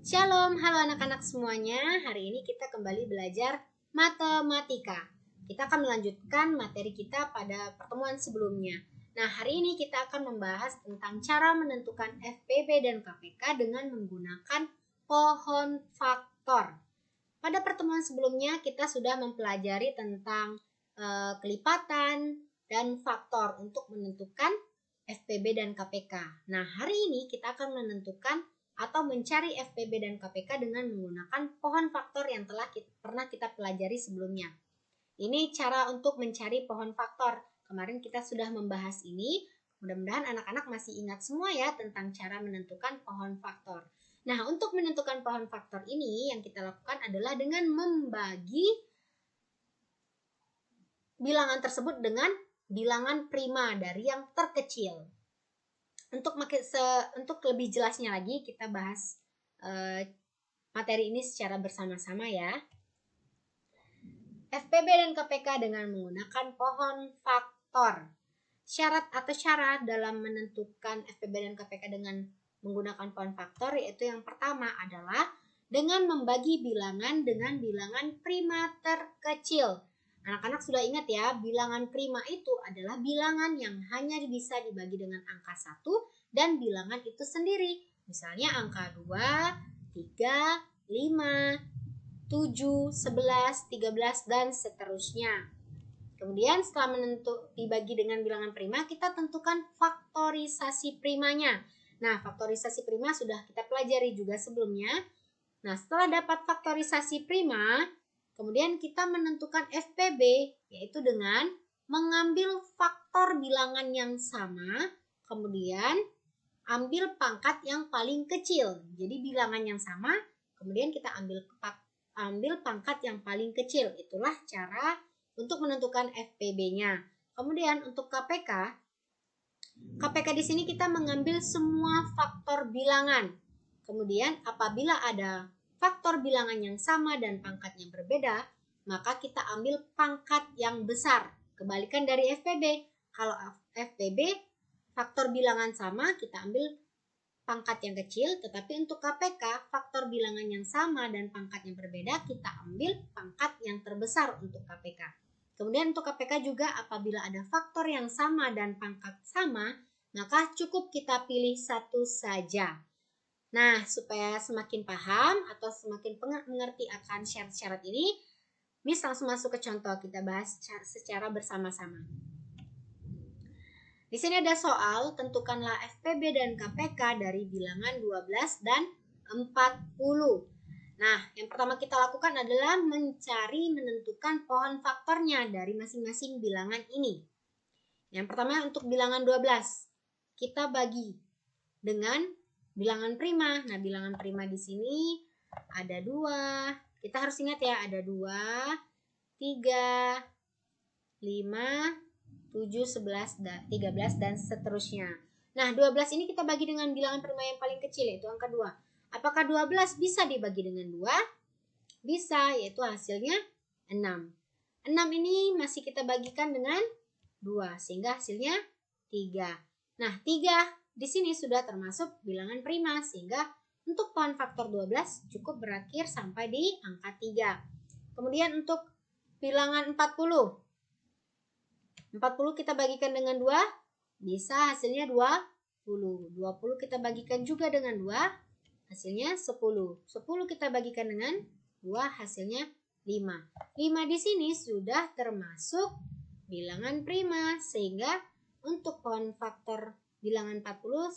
Shalom, halo anak-anak semuanya. Hari ini kita kembali belajar matematika. Kita akan melanjutkan materi kita pada pertemuan sebelumnya. Nah, hari ini kita akan membahas tentang cara menentukan FPB dan KPK dengan menggunakan pohon faktor. Pada pertemuan sebelumnya kita sudah mempelajari tentang kelipatan dan faktor untuk menentukan FPB dan KPK. Nah, hari ini kita akan menentukan atau mencari FPB dan KPK dengan menggunakan pohon faktor yang pernah kita pelajari sebelumnya. Ini cara untuk mencari pohon faktor. Kemarin kita sudah membahas ini. Mudah-mudahan anak-anak masih ingat semua ya tentang cara menentukan pohon faktor. Nah, untuk menentukan pohon faktor ini yang kita lakukan adalah dengan membagi bilangan tersebut dengan bilangan prima dari yang terkecil. Untuk lebih jelasnya lagi kita bahas materi ini secara bersama-sama ya. FPB dan KPK dengan menggunakan pohon faktor. Syarat dalam menentukan FPB dan KPK dengan menggunakan pohon faktor yaitu yang pertama adalah dengan membagi bilangan dengan bilangan prima terkecil. Anak-anak sudah ingat ya, bilangan prima itu adalah bilangan yang hanya bisa dibagi dengan angka 1 dan bilangan itu sendiri. Misalnya angka 2, 3, 5, 7, 11, 13, dan seterusnya. Kemudian setelah dibagi dengan bilangan prima, kita tentukan faktorisasi primanya. Nah, faktorisasi prima sudah kita pelajari juga sebelumnya. Nah, setelah dapat faktorisasi prima, kemudian kita menentukan FPB, yaitu dengan mengambil faktor bilangan yang sama, kemudian ambil pangkat yang paling kecil. Jadi bilangan yang sama, kemudian kita ambil pangkat yang paling kecil. Itulah cara untuk menentukan FPB-nya. Kemudian untuk KPK di sini kita mengambil semua faktor bilangan. Kemudian apabila ada faktor bilangan yang sama dan pangkatnya berbeda, maka kita ambil pangkat yang besar. Kebalikan dari FPB. Kalau FPB faktor bilangan sama, kita ambil pangkat yang kecil, tetapi untuk KPK faktor bilangan yang sama dan pangkatnya berbeda, kita ambil pangkat yang terbesar untuk KPK. Kemudian untuk KPK juga apabila ada faktor yang sama dan pangkat sama, maka cukup kita pilih satu saja. Nah, supaya semakin paham atau semakin mengerti akan syarat-syarat ini, Miss langsung masuk ke contoh, kita bahas secara bersama-sama. Di sini ada soal, tentukanlah FPB dan KPK dari bilangan 12 dan 40. Nah, yang pertama kita lakukan adalah menentukan pohon faktornya dari masing-masing bilangan ini. Yang pertama untuk bilangan 12, kita bagi dengan bilangan prima. Nah, bilangan prima di sini ada 2. Kita harus ingat ya, ada 2, 3, 5, 7, 11, 13, dan seterusnya. Nah, 12 ini kita bagi dengan bilangan prima yang paling kecil, yaitu angka 2. Apakah 12 bisa dibagi dengan 2? Bisa, yaitu hasilnya 6. 6 ini masih kita bagikan dengan 2, sehingga hasilnya 3. Nah, 3 di sini sudah termasuk bilangan prima, sehingga untuk pohon faktor 12 cukup berakhir sampai di angka 3. Kemudian untuk bilangan 40 kita bagikan dengan 2, bisa hasilnya 20. 20 kita bagikan juga dengan 2, hasilnya 10. 10 kita bagikan dengan 2, hasilnya 5. 5 di sini sudah termasuk bilangan prima, sehingga untuk pohon faktor bilangan 40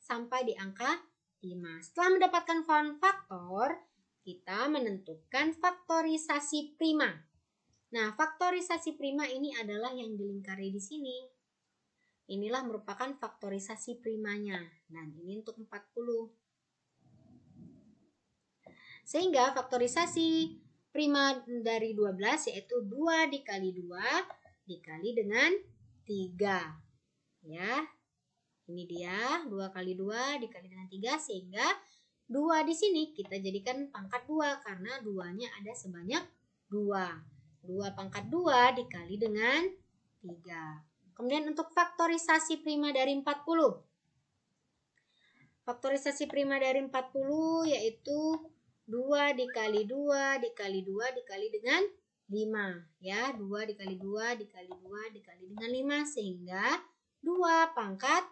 sampai di angka 5. Setelah mendapatkan pohon faktor, kita menentukan faktorisasi prima. Nah, faktorisasi prima ini adalah yang dilingkari di sini. Inilah merupakan faktorisasi primanya. Nah, ini untuk 40. Sehingga faktorisasi prima dari 12 yaitu 2 dikali 2 dikali dengan 3. Ya. Ini dia 2 kali 2 dikali dengan 3, sehingga 2 di sini kita jadikan pangkat 2 karena 2-nya ada sebanyak 2. 2 pangkat 2 dikali dengan 3. Kemudian untuk faktorisasi prima dari 40. Faktorisasi prima dari 40 yaitu 2 dikali 2 dikali 2 dikali dengan 5. Ya, 2 dikali 2 dikali 2 dikali dengan 5 sehingga 2 pangkat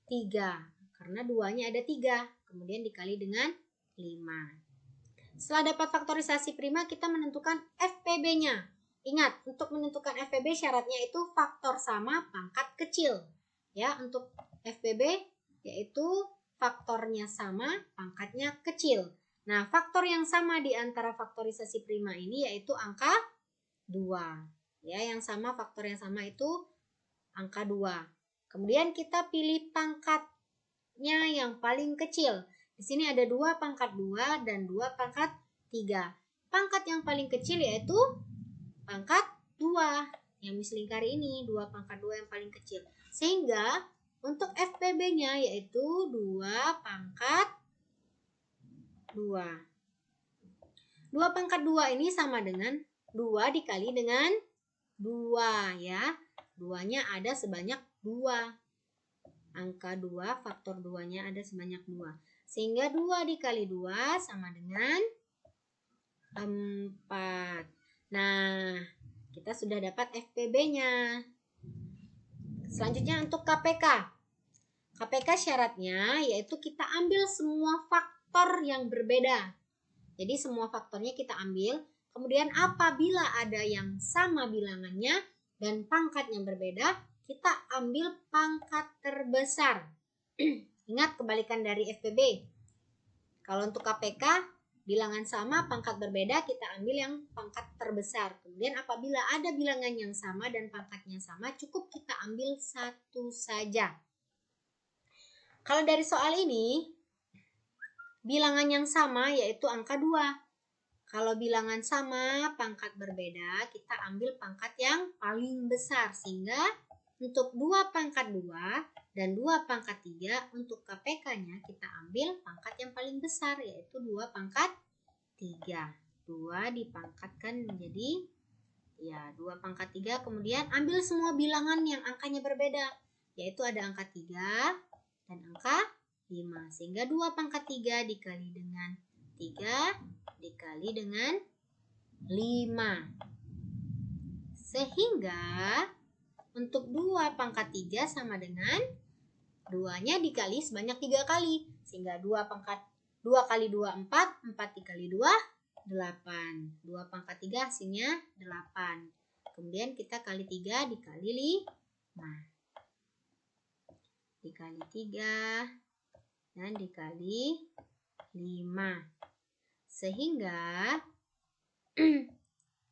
3. Karena 2-nya ada 3. Kemudian dikali dengan 5. Setelah dapat faktorisasi prima, kita menentukan FPB-nya. Ingat, untuk menentukan FPB syaratnya itu faktor sama pangkat kecil. Ya, untuk FPB yaitu faktornya sama, pangkatnya kecil. Nah, faktor yang sama di antara faktorisasi prima ini yaitu angka 2. Ya, yang sama, faktor yang sama itu angka 2. Kemudian kita pilih pangkatnya yang paling kecil. Di sini ada 2 pangkat 2 dan 2 pangkat 3. Pangkat yang paling kecil yaitu pangkat 2. Yang mislingkari ini 2 pangkat 2 yang paling kecil. Sehingga untuk FPB-nya yaitu 2 pangkat 2. 2 pangkat 2 ini sama dengan 2 dikali dengan 2 ya. 2-nya ada sebanyak 2. Angka 2, faktor 2-nya ada sebanyak 2. Sehingga 2 dikali 2 sama dengan 4. Nah, kita sudah dapat FPB-nya. Selanjutnya untuk KPK. KPK syaratnya yaitu kita ambil semua faktor yang berbeda. Jadi semua faktornya kita ambil. Kemudian apabila ada yang sama bilangannya dan pangkat yang berbeda, kita ambil pangkat terbesar. Ingat kebalikan dari FPB. Kalau untuk KPK, bilangan sama, pangkat berbeda, kita ambil yang pangkat terbesar. Kemudian apabila ada bilangan yang sama dan pangkatnya sama, cukup kita ambil satu saja. Kalau dari soal ini, bilangan yang sama yaitu angka 2. Kalau bilangan sama, pangkat berbeda, kita ambil pangkat yang paling besar. Sehingga untuk 2 pangkat 2 dan 2 pangkat 3, untuk KPK-nya kita ambil pangkat yang paling besar, yaitu 2 pangkat 3. 2 dipangkatkan menjadi 2 pangkat 3. Kemudian ambil semua bilangan yang angkanya berbeda, yaitu ada angka 3 dan angka 5. Sehingga 2 pangkat 3 dikali dengan 3 dikali dengan 5. Sehingga untuk 2 pangkat 3 sama dengan 2-nya dikali sebanyak 3 kali. Sehingga 2 kali 2, 4. 4 dikali 2, 8. 2 pangkat 3 hasilnya 8. Kemudian kita kali 3 dikali 5. Dikali 3 dan dikali 5. Sehingga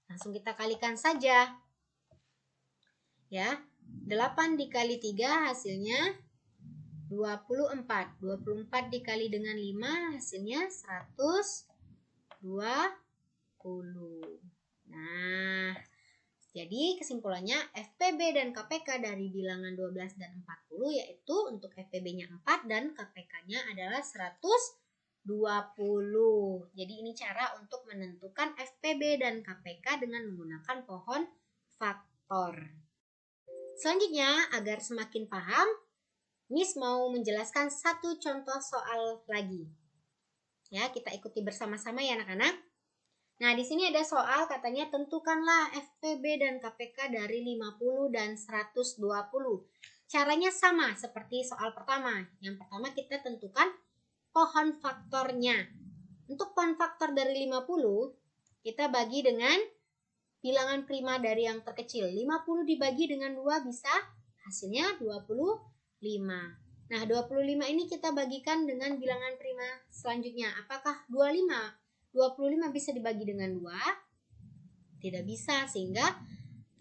langsung kita kalikan saja. Ya, 8 dikali 3 hasilnya 24. 24 dikali dengan 5 hasilnya 120. Nah, jadi kesimpulannya FPB dan KPK dari bilangan 12 dan 40 yaitu untuk FPB-nya 4 dan KPK-nya adalah 120. Jadi ini cara untuk menentukan FPB dan KPK dengan menggunakan pohon faktor. Selanjutnya, agar semakin paham, Miss mau menjelaskan satu contoh soal lagi. Ya, kita ikuti bersama-sama ya anak-anak. Nah, di sini ada soal katanya tentukanlah FPB dan KPK dari 50 dan 120. Caranya sama seperti soal pertama. Yang pertama kita tentukan pohon faktornya. Untuk pohon faktor dari 50, kita bagi dengan bilangan prima dari yang terkecil. 50 dibagi dengan 2 bisa hasilnya 25. Nah, 25 ini kita bagikan dengan bilangan prima selanjutnya. Apakah 25 bisa dibagi dengan 2? Tidak bisa, sehingga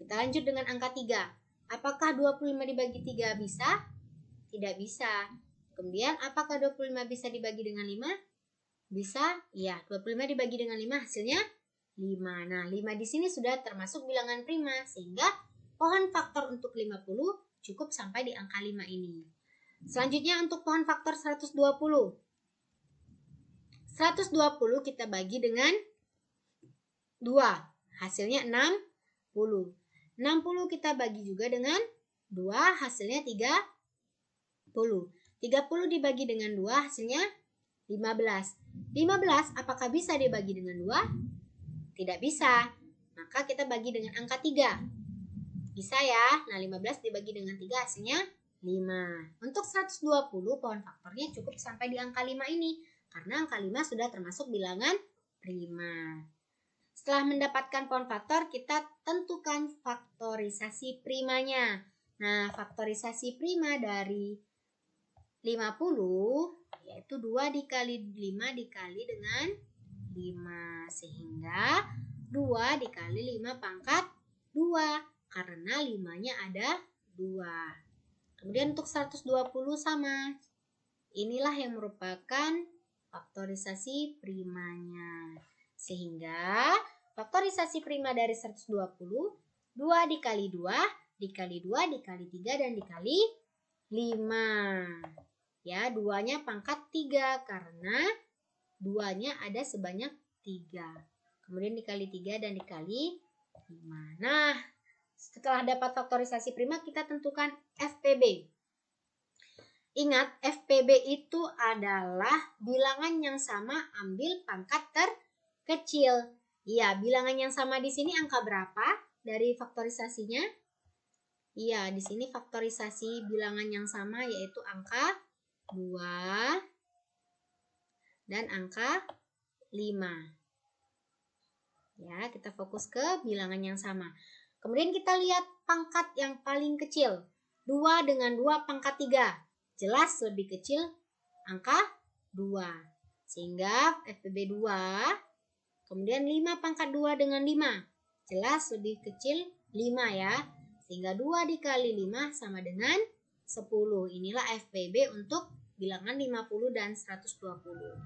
kita lanjut dengan angka 3. Apakah 25 dibagi 3 bisa? Tidak bisa. Kemudian, apakah 25 bisa dibagi dengan 5? Bisa? Iya, 25 dibagi dengan 5 hasilnya 5. Nah, 5 di sini sudah termasuk bilangan prima, sehingga pohon faktor untuk 50 cukup sampai di angka 5 ini. Selanjutnya untuk pohon faktor 120. 120 kita bagi dengan 2. Hasilnya 60. 60 kita bagi juga dengan 2. Hasilnya 30. 30 dibagi dengan 2 hasilnya 15. 15 apakah bisa dibagi dengan 2? Tidak bisa. Maka kita bagi dengan angka 3. Bisa ya. Nah, 15 dibagi dengan 3 hasilnya 5. Untuk 120 pohon faktornya cukup sampai di angka 5 ini. Karena angka 5 sudah termasuk bilangan prima. Setelah mendapatkan pohon faktor, kita tentukan faktorisasi primanya. Nah, faktorisasi prima dari 50 yaitu 2 dikali 5 dikali dengan 5. Sehingga 2 dikali 5 pangkat 2. Karena 5-nya ada 2. Kemudian untuk 120 sama. Inilah yang merupakan faktorisasi primanya. Sehingga faktorisasi prima dari 120, 2 dikali 2, dikali 2, dikali 3, dan dikali 5. Ya, 2-nya pangkat 3 karena 2-nya ada sebanyak 3. Kemudian dikali 3 dan dikali 5. Nah, setelah dapat faktorisasi prima, kita tentukan FPB. Ingat, FPB itu adalah bilangan yang sama ambil pangkat terkecil. Iya, bilangan yang sama di sini angka berapa dari faktorisasinya? Iya, di sini faktorisasi bilangan yang sama yaitu angka 2 dan angka 5. Ya, kita fokus ke bilangan yang sama. Kemudian kita lihat pangkat yang paling kecil. 2 dengan 2 pangkat 3. Jelas lebih kecil angka 2. Sehingga FPB 2. Kemudian 5 pangkat 2 dengan 5. Jelas lebih kecil 5 ya. Sehingga 2 dikali 5 sama dengan 10. Inilah FPB untuk bilangan 50 dan 120.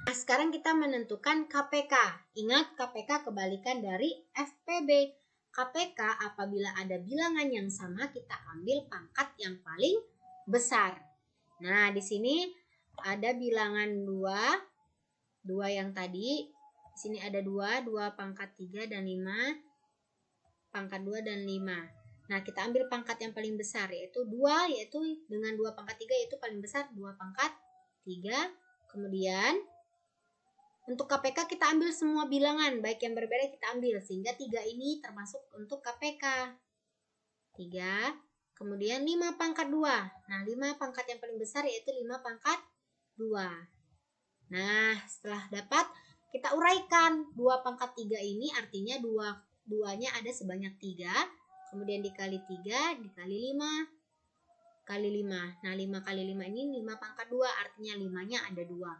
Nah, sekarang kita menentukan KPK. Ingat, KPK kebalikan dari FPB. KPK apabila ada bilangan yang sama, kita ambil pangkat yang paling besar. Nah, di sini ada bilangan 2 yang tadi. Di sini ada 2 pangkat 3 dan 5, pangkat 2 dan 5. Nah, kita ambil pangkat yang paling besar, yaitu 2, yaitu dengan 2 pangkat 3, yaitu paling besar 2 pangkat 3. Kemudian, untuk KPK kita ambil semua bilangan, baik yang berbeda kita ambil, sehingga 3 ini termasuk untuk KPK. 3. Kemudian 5 pangkat 2. Nah, 5 pangkat yang paling besar yaitu 5 pangkat 2. Nah, setelah dapat, kita uraikan 2 pangkat 3 ini artinya 2-nya ada sebanyak 3. Kemudian dikali 3, dikali 5, kali 5. Nah, 5 kali 5 ini 5 pangkat 2, artinya 5-nya ada 2.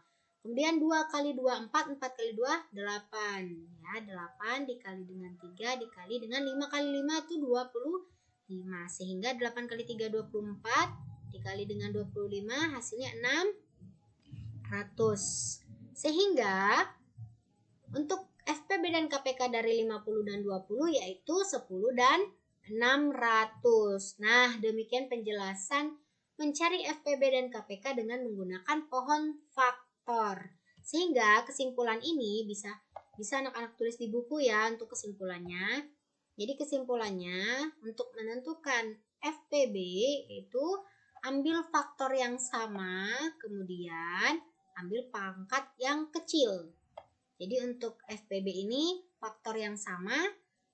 Kemudian 2 kali 2, 4, 4 kali 2, 8. Ya, 8 dikali dengan 3, dikali dengan 5 kali 5 itu 25. Sehingga 8 kali 3, 24. Dikali dengan 25, hasilnya 600. Sehingga untuk FPB dan KPK dari 50 dan 20 yaitu 10 dan 600. Nah, demikian penjelasan mencari FPB dan KPK dengan menggunakan pohon faktor. Sehingga kesimpulan ini bisa anak-anak tulis di buku ya untuk kesimpulannya. Jadi kesimpulannya untuk menentukan FPB itu ambil faktor yang sama, kemudian ambil pangkat yang kecil. Jadi untuk FPB ini faktor yang sama,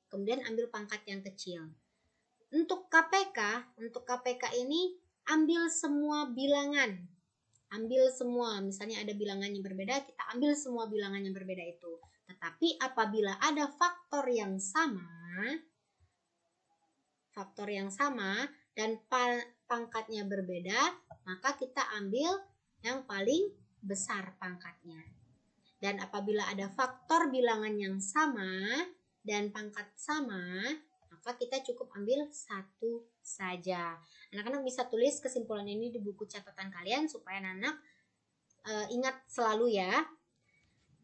kemudian ambil pangkat yang kecil. Untuk KPK ini ambil semua bilangan. Ambil semua, misalnya ada bilangan yang berbeda, kita ambil semua bilangan yang berbeda itu. Tetapi apabila ada faktor yang sama dan pangkatnya berbeda, maka kita ambil yang paling besar pangkatnya. Dan apabila ada faktor bilangan yang sama dan pangkat sama, maka kita cukup ambil satu saja. Anak-anak bisa tulis kesimpulan ini di buku catatan kalian supaya anak ingat selalu ya.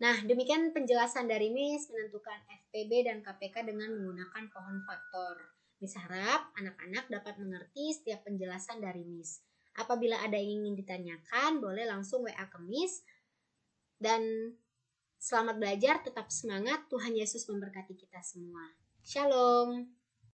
Nah, demikian penjelasan dari Miss menentukan FPB dan KPK dengan menggunakan pohon faktor. Miss harap anak-anak dapat mengerti setiap penjelasan dari Miss. Apabila ada yang ingin ditanyakan, boleh langsung WA ke Miss. Dan selamat belajar, tetap semangat. Tuhan Yesus memberkati kita semua. Shalom.